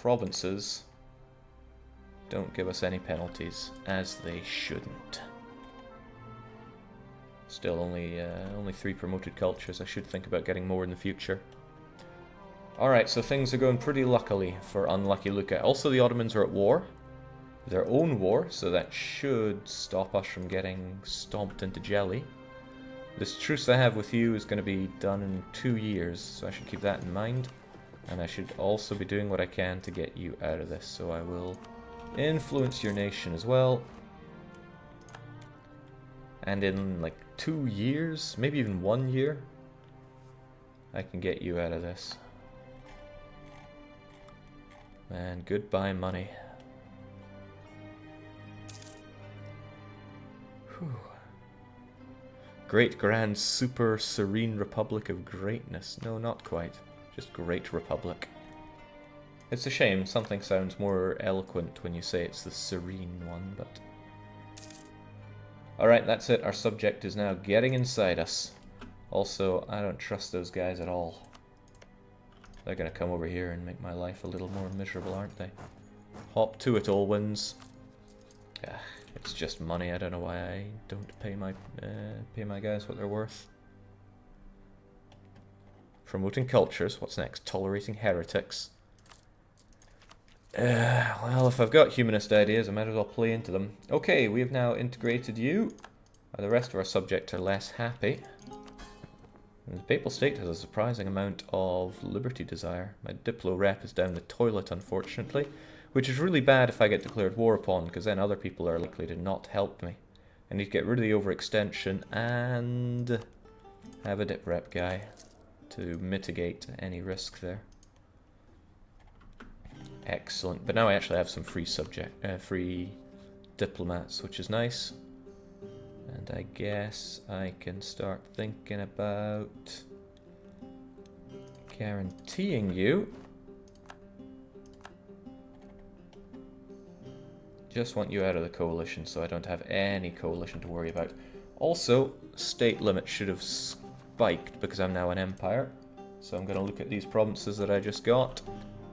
provinces don't give us any penalties, as they shouldn't. Still only 3 promoted cultures. I should think about getting more in the future. Alright, so things are going pretty luckily for unlucky Lucca. Also, the Ottomans are at war. Their own war, so that should stop us from getting stomped into jelly. This truce I have with you is going to be done in 2 years, so I should keep that in mind. And I should also be doing what I can to get you out of this, so I will influence your nation as well. And in like 2 years, maybe even 1 year, I can get you out of this. And goodbye money. Whew. Great Grand Super Serene Republic of Greatness. No, not quite. Just Great Republic. It's a shame, something sounds more eloquent when you say it's the serene one, but... Alright, that's it. Our subject is now getting inside us. Also, I don't trust those guys at all. They're gonna come over here and make my life a little more miserable, aren't they? Hop to it, Allwins. It's just money. I don't know why I don't pay my guys what they're worth. Promoting cultures. What's next? Tolerating heretics. Well, if I've got humanist ideas, I might as well play into them. Okay, we have now integrated you. The rest of our subjects are less happy. And the Papal State has a surprising amount of liberty desire. My Diplo rep is down the toilet, unfortunately, which is really bad if I get declared war upon, because then other people are likely to not help me. I need to get rid of the overextension and have a dip rep guy to mitigate any risk there. Excellent. But now I actually have some free diplomats, which is nice. And I guess I can start thinking about guaranteeing you. Just want you out of the coalition so I don't have any coalition to worry about. Also, state limit should have spiked because I'm now an empire. So I'm going to look at these provinces that I just got.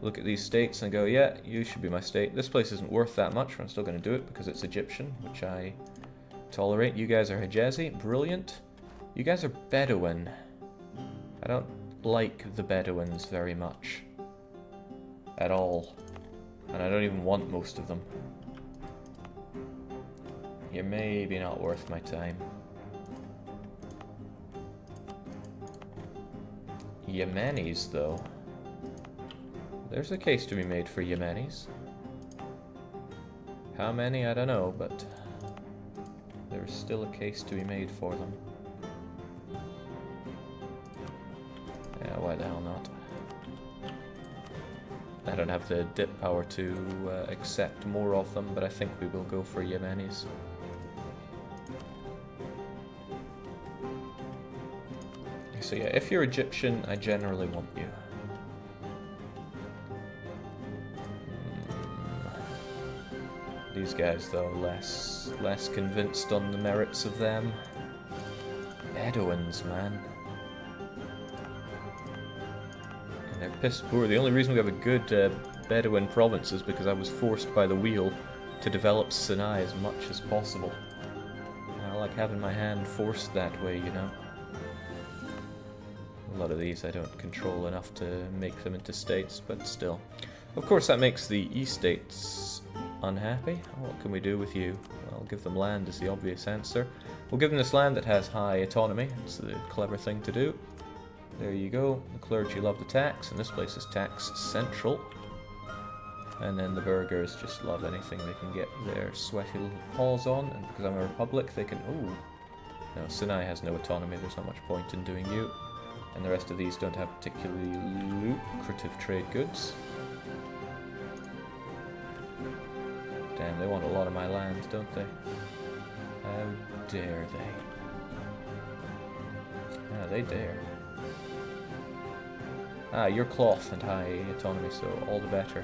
Look at these states and go, yeah, you should be my state. This place isn't worth that much, but I'm still going to do it because it's Egyptian, which I tolerate. You guys are Hijazi. Brilliant. You guys are Bedouin. I don't like the Bedouins very much. At all. And I don't even want most of them. You're maybe not worth my time. Yemenis, though. There's a case to be made for Yemenis. How many, I don't know, but there's still a case to be made for them. Yeah, why the hell not? I don't have the dip power to accept more of them, but I think we will go for Yemenis. So yeah, if you're Egyptian, I generally want you. These guys, though, less convinced on the merits of them. Bedouins, man. And they're piss poor. The only reason we have a good Bedouin province is because I was forced by the wheel to develop Sinai as much as possible. And I like having my hand forced that way, you know. A lot of these I don't control enough to make them into states, but still. Of course, that makes the E-states unhappy. What can we do with you? Well, give them land is the obvious answer. We'll give them this land that has high autonomy. It's the clever thing to do. There you go. The clergy love the tax, and this place is tax central. And then the burghers just love anything they can get their sweaty little paws on, and because I'm a republic, they can... Ooh. No, Sinai has no autonomy. There's not much point in doing you. And the rest of these don't have particularly lucrative trade goods. Damn, they want a lot of my land, don't they? How dare they? Ah, they dare. Ah, you're cloth and high autonomy, so all the better.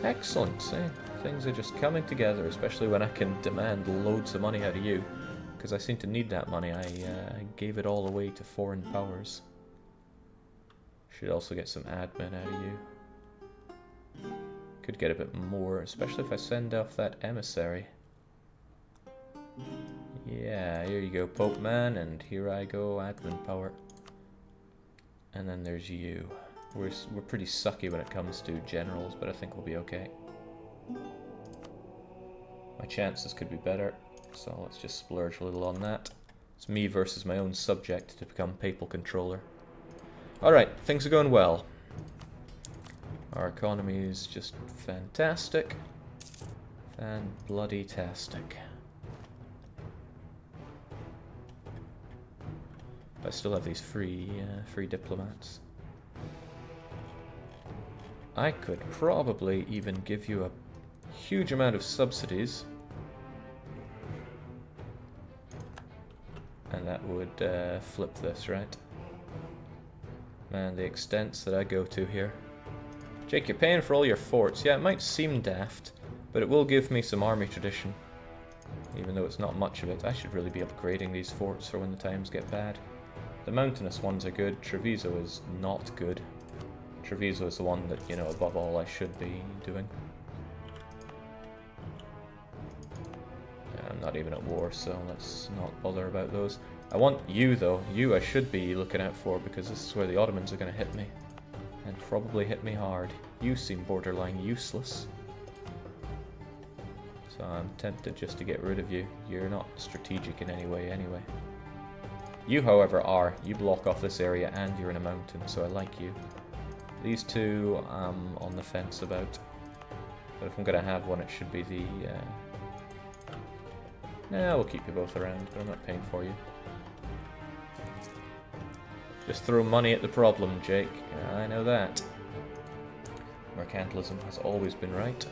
Excellent, see? Things are just coming together, especially when I can demand loads of money out of you. Because I seem to need that money. I gave it all away to foreign powers. Should also get some admin out of you. Could get a bit more, especially if I send off that emissary. Yeah, here you go, Pope Man, and here I go, admin power. And then there's you. We're pretty sucky when it comes to generals, but I think we'll be okay. My chances could be better, so let's just splurge a little on that. It's me versus my own subject to become papal controller. Alright, things are going well. Our economy is just fantastic. Fan-bloody-tastic. I still have these free diplomats. I could probably even give you a huge amount of subsidies. And that would flip this, right? Man, the extents that I go to here. Jake, you're paying for all your forts. Yeah, it might seem daft, but it will give me some army tradition. Even though it's not much of it. I should really be upgrading these forts for when the times get bad. The mountainous ones are good. Treviso is not good. Treviso is the one that, you know, above all I should be doing. I'm not even at war, so let's not bother about those. I want you, though. You I should be looking out for, because this is where the Ottomans are going to hit me. And probably hit me hard. You seem borderline useless. So I'm tempted just to get rid of you. You're not strategic in any way anyway. You, however, are. You block off this area and you're in a mountain, so I like you. These two I'm on the fence about. But if I'm going to have one, it should be the... Nah, we'll keep you both around, but I'm not paying for you. Just throw money at the problem, Jake. I know that. Mercantilism has always been right.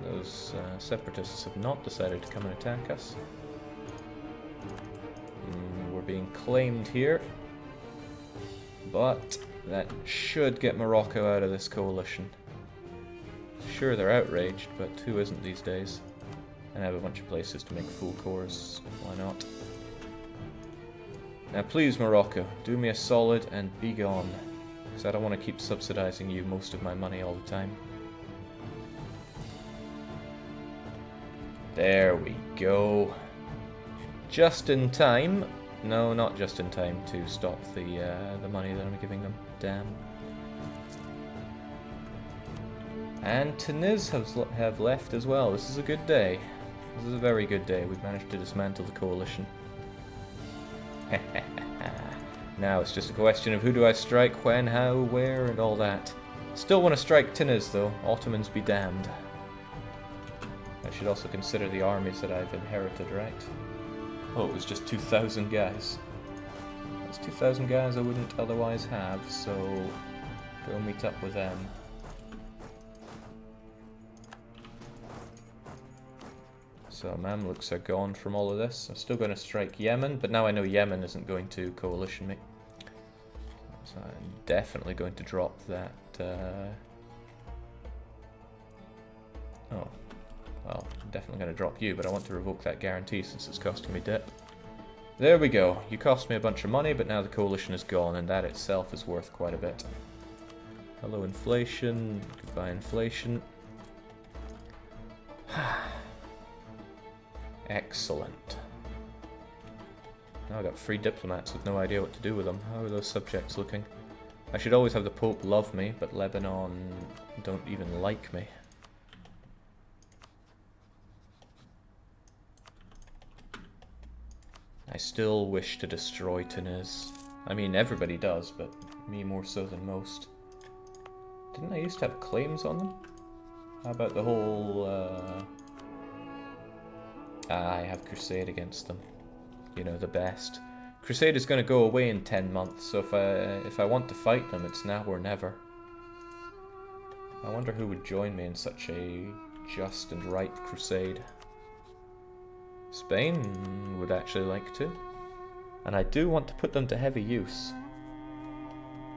Those separatists have not decided to come and attack us. We're being claimed here. But that should get Morocco out of this coalition. Sure, they're outraged, but who isn't these days? And I have a bunch of places to make full cores. Why not? Now please, Morocco, do me a solid and be gone. Because I don't want to keep subsidizing you most of my money all the time. There we go. Just in time. No, not just in time to stop the money that I'm giving them. Damn. And Tunis have left as well. This is a good day. This is a very good day. We've managed to dismantle the coalition. Now it's just a question of who do I strike, when, how, where, and all that. Still want to strike Tunis though. Ottomans be damned. I should also consider the armies that I've inherited, right? Oh, it was just 2,000 guys. That's 2,000 guys I wouldn't otherwise have, so go meet up with them. So Mamluks are gone from all of this. I'm still going to strike Yemen, but now I know Yemen isn't going to coalition me. So I'm definitely going to drop that... Oh. Well, I'm definitely going to drop you, but I want to revoke that guarantee since it's costing me debt. There we go. You cost me a bunch of money, but now the coalition is gone, and that itself is worth quite a bit. Hello, inflation. Goodbye, inflation. Excellent. Now I've got free diplomats with no idea what to do with them. How are those subjects looking? I should always have the Pope love me, but Lebanon don't even like me. I still wish to destroy Tunis. I mean, everybody does, but me more so than most. Didn't I used to have claims on them? How about the whole, I have Crusade against them. You know, the best. Crusade is going to go away in 10 months, so if I want to fight them, it's now or never. I wonder who would join me in such a just and right crusade. Spain would actually like to. And I do want to put them to heavy use.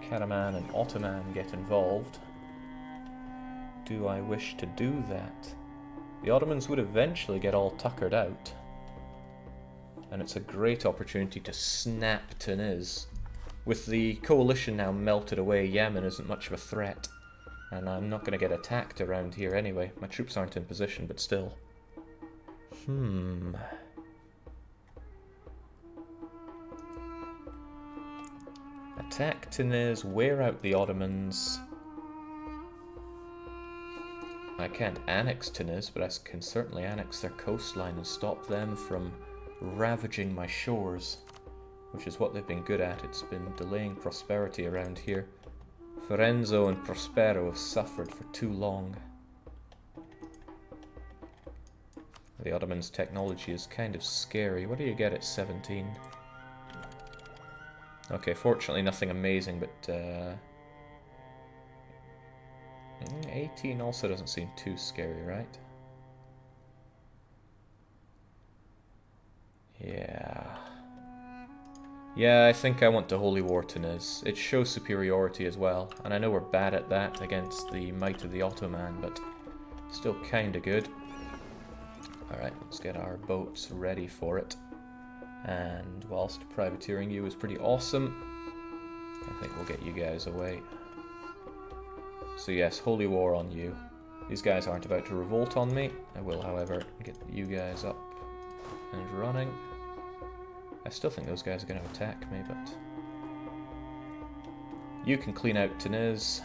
Karaman and Ottoman get involved. Do I wish to do that? The Ottomans would eventually get all tuckered out. And it's a great opportunity to snap Tunis. With the coalition now melted away, Yemen isn't much of a threat. And I'm not going to get attacked around here anyway. My troops aren't in position, but still. Attack Tunis, wear out the Ottomans. I can't annex Tunis, but I can certainly annex their coastline and stop them from ravaging my shores, which is what they've been good at. It's been delaying prosperity around here. Firenzo and Prospero have suffered for too long. The Ottomans' technology is kind of scary. What do you get at 17? Okay, fortunately nothing amazing, but 18 also doesn't seem too scary, right? Yeah, I think I want to Holy War Tunis. It shows superiority as well, and I know we're bad at that against the might of the Ottoman, but still kinda good. Alright, let's get our boats ready for it. And whilst privateering you is pretty awesome, I think we'll get you guys away. So yes, Holy War on you. These guys aren't about to revolt on me. I will, however, get you guys up and running. I still think those guys are going to attack me, but... You can clean out Tunis.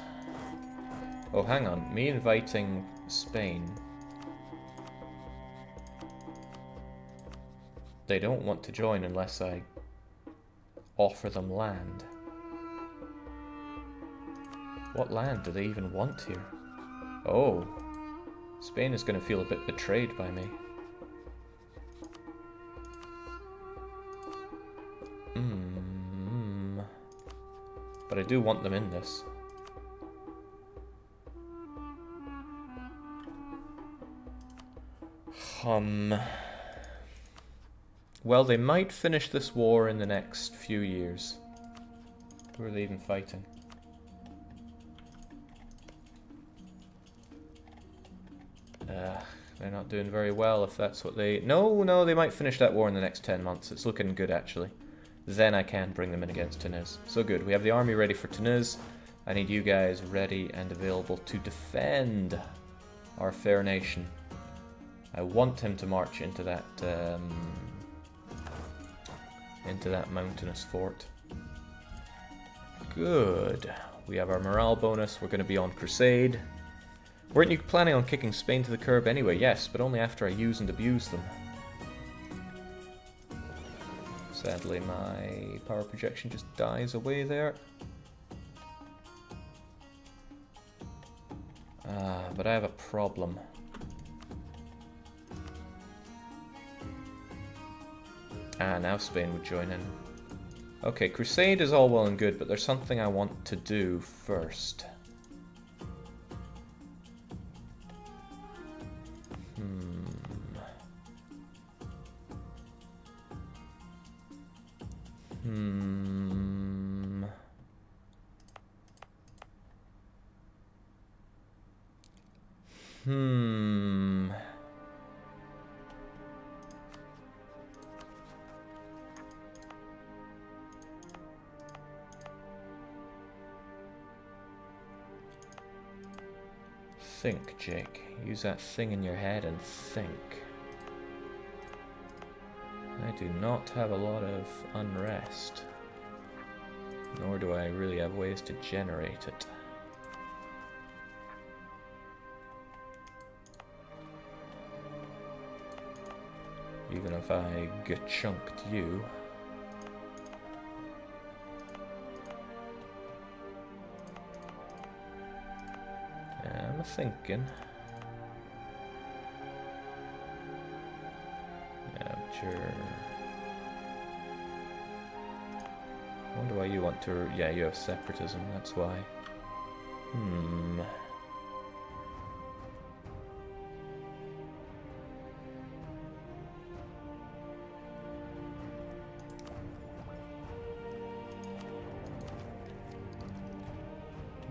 Oh, hang on. Me inviting Spain. They don't want to join unless I offer them land. What land do they even want here? Oh. Spain is going to feel a bit betrayed by me. But I do want them in this. Well, they might finish this war in the next few years. Who are they even fighting? They're not doing very well if that's what they... No, they might finish that war in the next 10 months. It's looking good, actually. Then I can bring them in against Tunis. So good. We have the army ready for Tunis. I need you guys ready and available to defend our fair nation. I want him to march into that mountainous fort. Good. We have our morale bonus. We're going to be on crusade. Weren't you planning on kicking Spain to the curb anyway? Yes, but only after I use and abuse them. Sadly, my power projection just dies away there. But I have a problem. Now Spain would join in. Okay, crusade is all well and good, but there's something I want to do first. Think, Jake. Use that thing in your head and think. I do not have a lot of unrest. Nor do I really have ways to generate it. Even if I chunked you. Yeah, I'm thinking. Yeah, sure. I wonder why you want to... Yeah, you have separatism, that's why.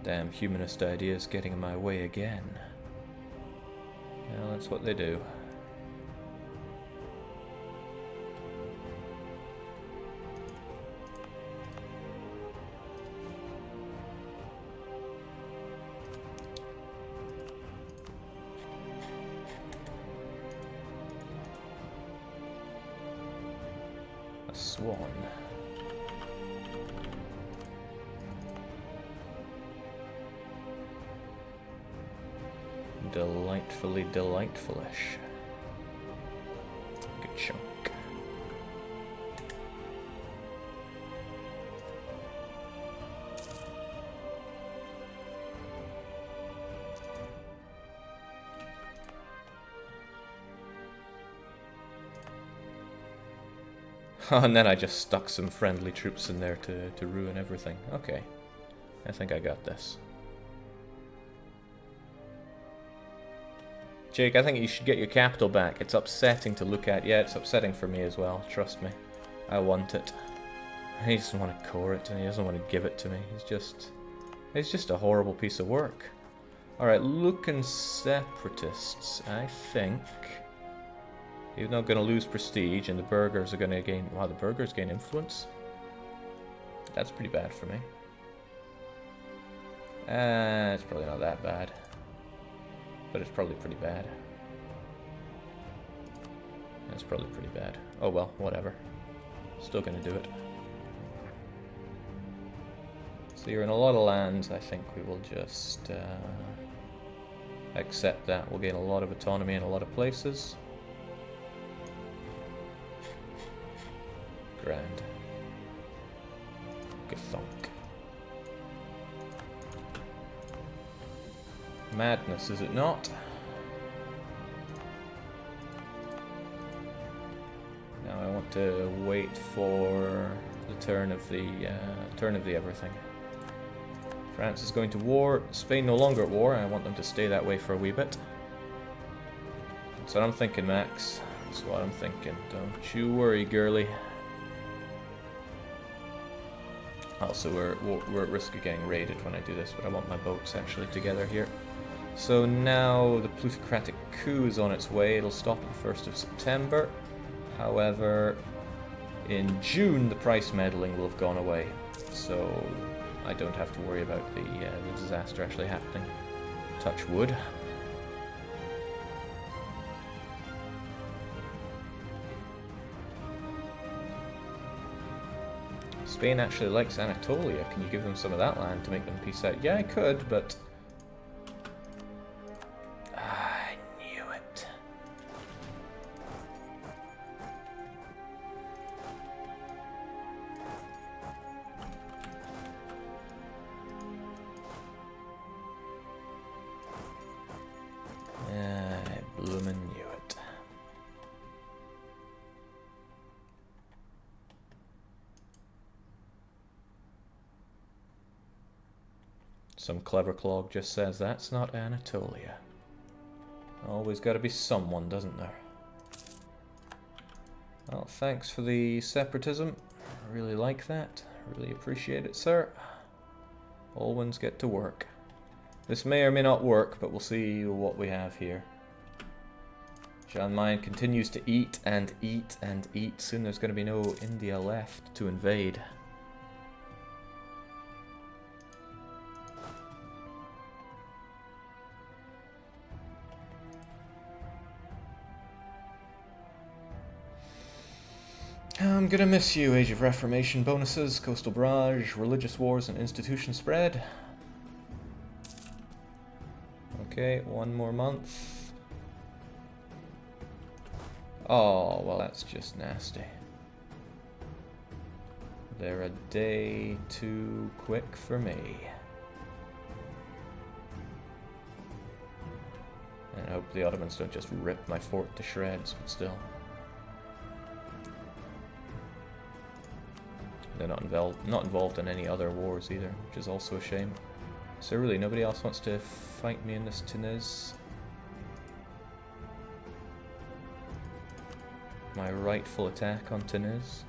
Damn humanist ideas getting in my way again. Well, that's what they do. +1. Delightfully delightfulish. Good chunk. Oh, and then I just stuck some friendly troops in there to ruin everything. Okay. I think I got this. Jake, I think you should get your capital back. It's upsetting to look at. Yeah, it's upsetting for me as well. Trust me. I want it. He doesn't want to core it, and he doesn't want to give it to me. He's just a horrible piece of work. Alright, Luccan separatists, I think. You're not going to lose prestige, and the burghers are going to gain... Wow, the burghers gain influence? That's pretty bad for me. It's probably not that bad. But it's probably pretty bad. That's probably pretty bad. Oh well, whatever. Still going to do it. So you're in a lot of lands. I think we will just accept that. We'll gain a lot of autonomy in a lot of places. Grand. Gathunk. Madness, is it not? Now I want to wait for the turn of the everything. France is going to war. Spain no longer at war. I want them to stay that way for a wee bit. That's what I'm thinking, Max. That's what I'm thinking. Don't you worry, girly. Also, we're at risk of getting raided when I do this, but I want my boats actually together here. So now the plutocratic coup is on its way. It'll stop at the 1st of September. However, in June the price meddling will have gone away, so I don't have to worry about the disaster actually happening. Touch wood. Spain actually likes Anatolia. Can you give them some of that land to make them peace out? Yeah, I could, but... I knew it. I bloomin' knew it. Some clever clog just says that's not Anatolia. Always gotta be someone, doesn't there? Well, thanks for the separatism. I really like that. Really appreciate it, sir. Always get to work. This may or may not work, but we'll see what we have here. Jean Mayen continues to eat and eat and eat. Soon there's going to be no India left to invade. I'm gonna miss you, Age of Reformation bonuses, coastal barrage, religious wars and institution spread. Okay, one more month. Oh, well that's just nasty. They're a day too quick for me. And I hope the Ottomans don't just rip my fort to shreds, but still. They're not involved in any other wars either, which is also a shame. So really, nobody else wants to fight me in this Tunis. My rightful attack on Tunis.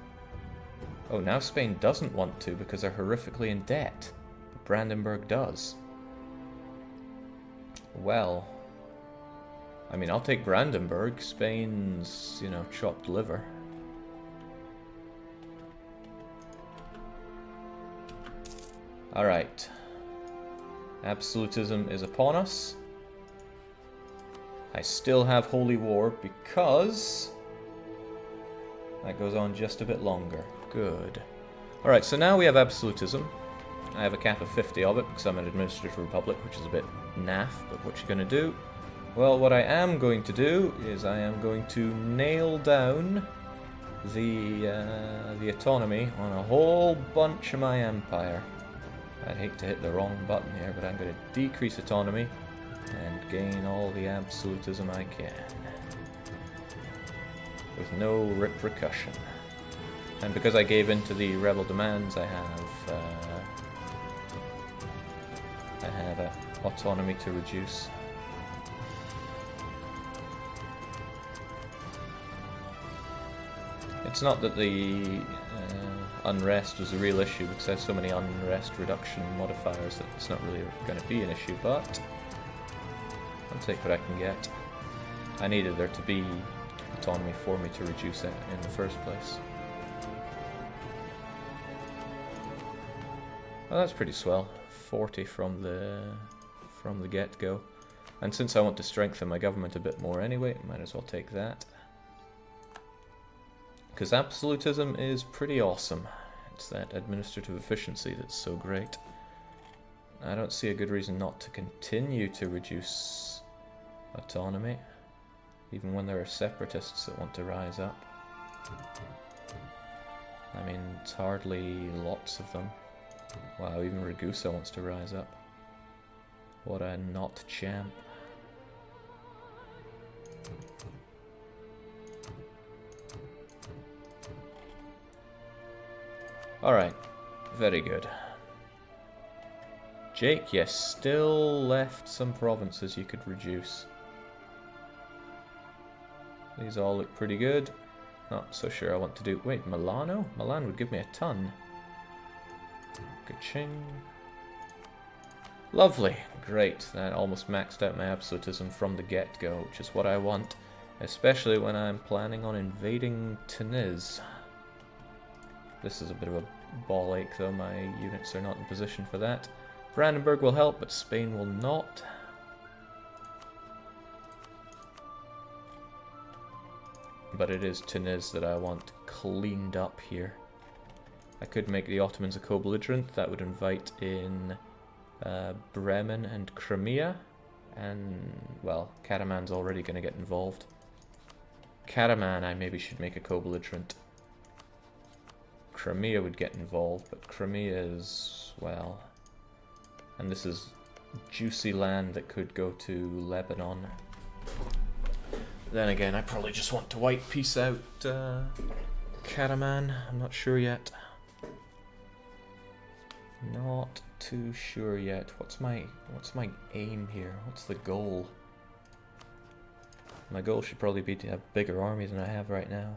Oh, now Spain doesn't want to because they're horrifically in debt. But Brandenburg does. Well, I mean, I'll take Brandenburg. Spain's, you know, chopped liver. Alright. Absolutism is upon us. I still have Holy War because that goes on just a bit longer. Good. Alright, so now we have absolutism. I have a cap of 50 of it because I'm an administrative republic, which is a bit naff, but what you gonna do? Well, what I am going to do is I am going to nail down the autonomy on a whole bunch of my empire. I'd hate to hit the wrong button here, but I'm going to decrease autonomy and gain all the absolutism I can. With no repercussion. And because I gave in to the rebel demands, I have autonomy to reduce. It's not that the unrest was a real issue, because I have so many unrest reduction modifiers that it's not really going to be an issue, but I'll take what I can get. I needed there to be autonomy for me to reduce it in the first place. Well, that's pretty swell. 40 from the get-go. And since I want to strengthen my government a bit more anyway, might as well take that. Because absolutism is pretty awesome. It's that administrative efficiency that's so great. I don't see a good reason not to continue to reduce autonomy, even when there are separatists that want to rise up. I mean, it's hardly lots of them. Wow, even Ragusa wants to rise up. What a not champ. Alright, very good. Jake, yes, still left some provinces you could reduce. These all look pretty good. Not so sure I want to do... Wait, Milano? Milan would give me a ton. Ka-ching. Lovely. Great. That almost maxed out my absolutism from the get-go, which is what I want. Especially when I'm planning on invading Tunis. This is a bit of a ball ache though, my units are not in position for that. Brandenburg will help, but Spain will not. But it is Tunis that I want cleaned up here. I could make the Ottomans a co-belligerent. That would invite in Bremen and Crimea. And, well, Karaman's already going to get involved. Karaman I maybe should make a co-belligerent. Crimea would get involved, but Crimea is, well... And this is juicy land that could go to Lebanon. Then again, I probably just want to white peace out Karaman. I'm not sure yet. Not too sure yet. What's my aim here? What's the goal? My goal should probably be to have a bigger army than I have right now.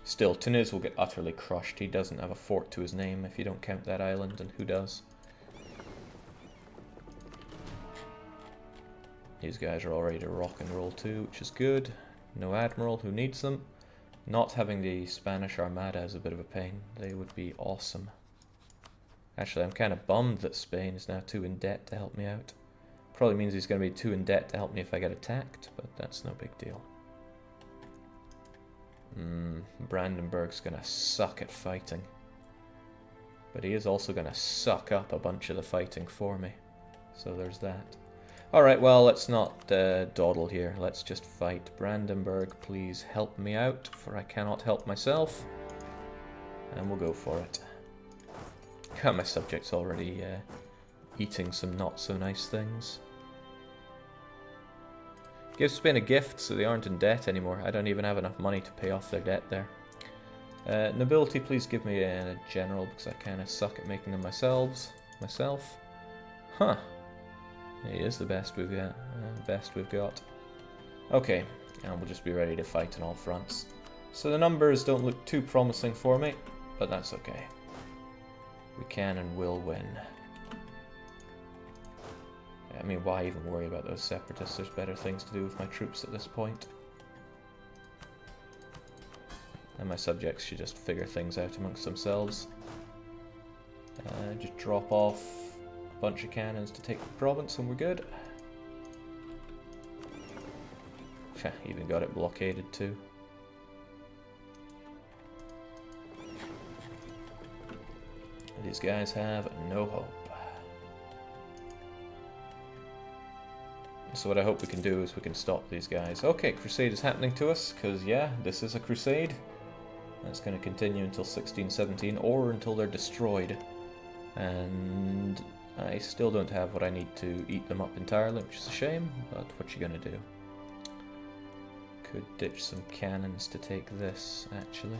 Still, Tunis will get utterly crushed. He doesn't have a fort to his name if you don't count that island, and who does? These guys are all ready to rock and roll too, which is good. No admiral, who needs them? Not having the Spanish Armada is a bit of a pain. They would be awesome. Actually, I'm kind of bummed that Spain is now too in debt to help me out. Probably means he's going to be too in debt to help me if I get attacked, but that's no big deal. Brandenburg's going to suck at fighting. But he is also going to suck up a bunch of the fighting for me. So there's that. Alright, well, let's not dawdle here. Let's just fight. Brandenburg, please help me out, for I cannot help myself. And we'll go for it. Got my subjects already eating some not so nice things. Give Spain a gift so they aren't in debt anymore. I don't even have enough money to pay off their debt there. Nobility, please give me a general, because I kind of suck at making them myself. Huh. He is the best we've got. Okay, and we'll just be ready to fight on all fronts. So the numbers don't look too promising for me, but that's okay. We can and will win. I mean, why even worry about those separatists? There's better things to do with my troops at this point. And my subjects should just figure things out amongst themselves. Just drop off a bunch of cannons to take the province and we're good. Even got it blockaded too. These guys have no hope. So what I hope we can do is we can stop these guys. Okay, crusade is happening to us, because yeah, this is a crusade. That's going to continue until 1617, or until they're destroyed. And I still don't have what I need to eat them up entirely, which is a shame, but what you gonna do? Could ditch some cannons to take this, actually.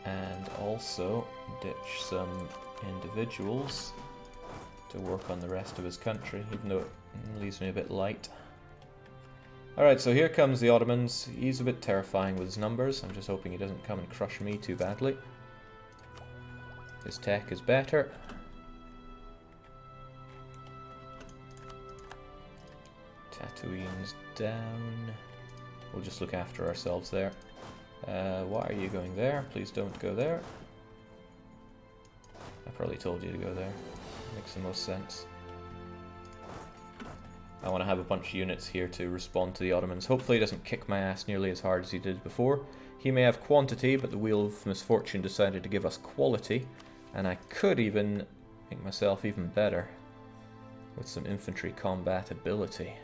And also ditch some individuals to work on the rest of his country, even though it leaves me a bit light. Alright, so here comes the Ottomans. He's a bit terrifying with his numbers. I'm just hoping he doesn't come and crush me too badly. His tech is better. Tatooine's down. We'll just look after ourselves there. Why are you going there? Please don't go there. I probably told you to go there. Makes the most sense. I want to have a bunch of units here to respond to the Ottomans. Hopefully he doesn't kick my ass nearly as hard as he did before. He may have quantity, but the Wheel of Misfortune decided to give us quality. And I could even make myself even better with some infantry combat ability.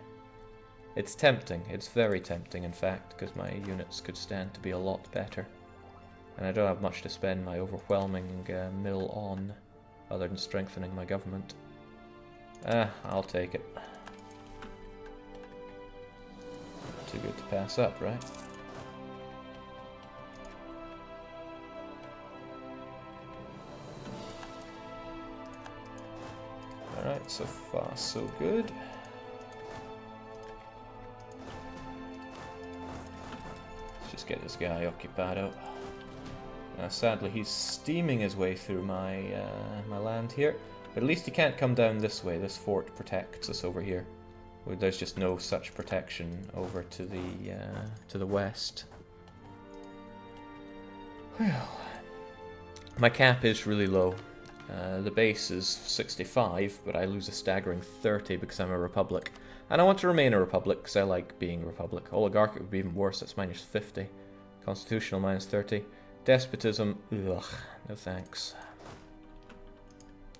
It's tempting. It's very tempting, in fact, because my units could stand to be a lot better. And I don't have much to spend my overwhelming mill on, other than strengthening my government. I'll take it. Too good to pass up, right? Alright, so far so good. Let's just get this guy Occupado. Sadly, he's steaming his way through my my land here, but at least he can't come down this way. This fort protects us over here. There's just no such protection over to the west. Well, my cap is really low. The base is 65, but I lose a staggering 30 because I'm a republic. And I want to remain a republic because I like being a republic. Oligarchic would be even worse, that's minus 50. Constitutional minus 30. Despotism, ugh, no thanks.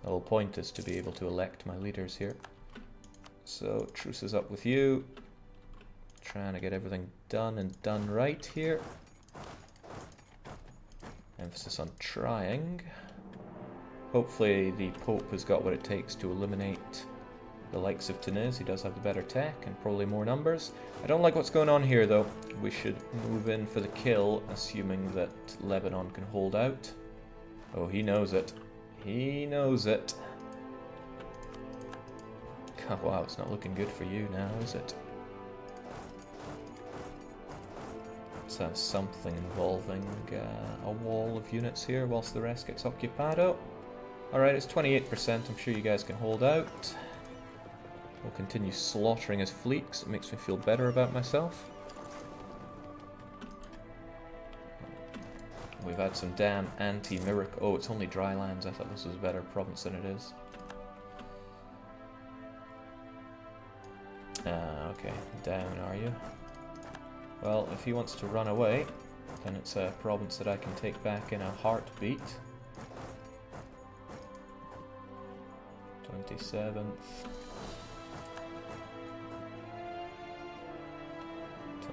The whole point is to be able to elect my leaders here. So, truce is up with you. Trying to get everything done and done right here. Emphasis on trying. Hopefully the Pope has got what it takes to eliminate the likes of Tunis. He does have the better tech and probably more numbers. I don't like what's going on here though. We should move in for the kill, assuming that Lebanon can hold out. Oh, he knows it. He knows it. Oh, wow, it's not looking good for you now, is it? Let's have something involving a wall of units here whilst the rest gets Occupado. Alright, it's 28%. I'm sure you guys can hold out. We'll continue slaughtering his fleet because it makes me feel better about myself. We've had some damn anti-miracle. Oh, it's only dry lands. I thought this was a better province than it is. Okay, down are you? Well, if he wants to run away, then it's a province that I can take back in a heartbeat. 27th.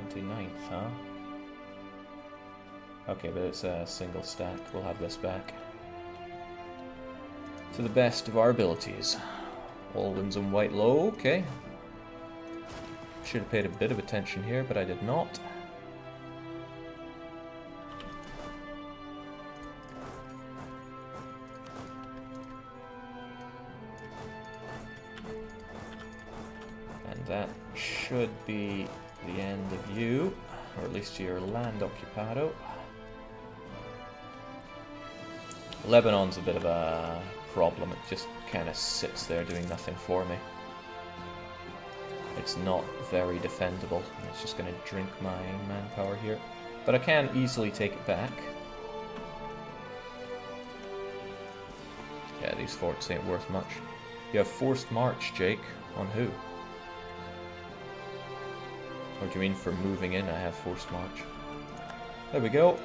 29th, huh? Okay, but it's a single stack. We'll have this back. To the best of our abilities. All wins and white low, okay. Should have paid a bit of attention here, but I did not. And that should be the end of you, or at least your land Occupado. Lebanon's a bit of a problem. It just kind of sits there doing nothing for me. It's not very defendable. It's just going to drink my manpower here. But I can easily take it back. Yeah, these forts ain't worth much. You have forced march, Jake. On who? Or do you mean for moving in I have forced march? There we go.